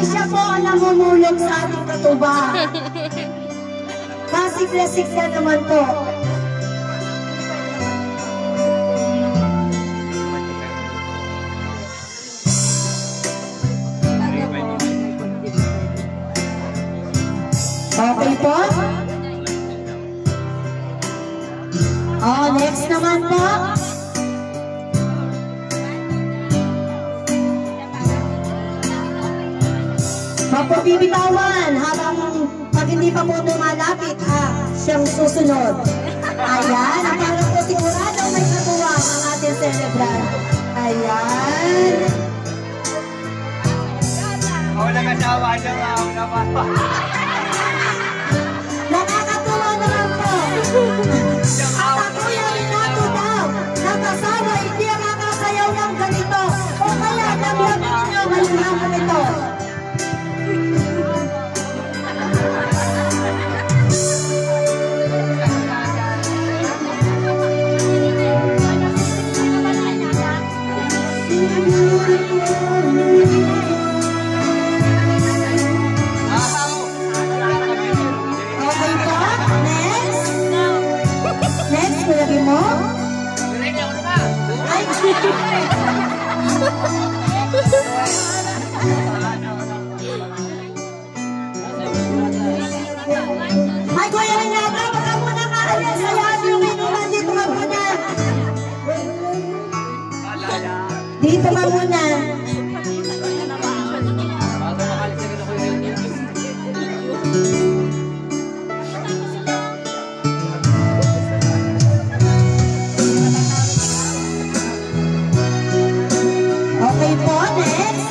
siya po ang namumulog sa ating katuba. Klasik na naman po. Okay po? Oh, next naman po. Mapabibitawan habang pag hindi pa po lumalapit, siyang susunod. Ayan, ang parang po sigurado may katuwa ang ating celebrant. Ayan. Ako nagkatawa siya mga nakakatuwa naman po. At ako yung natudaw na kasama hindi ang nakasayaw ng ganito o kaya naglamin ninyo ngayon ng ito. Ay, Kuya Renato, baka muna kaalis. Hayaan yung inuman dito ka muna. Dito ka muna. Okay po, next.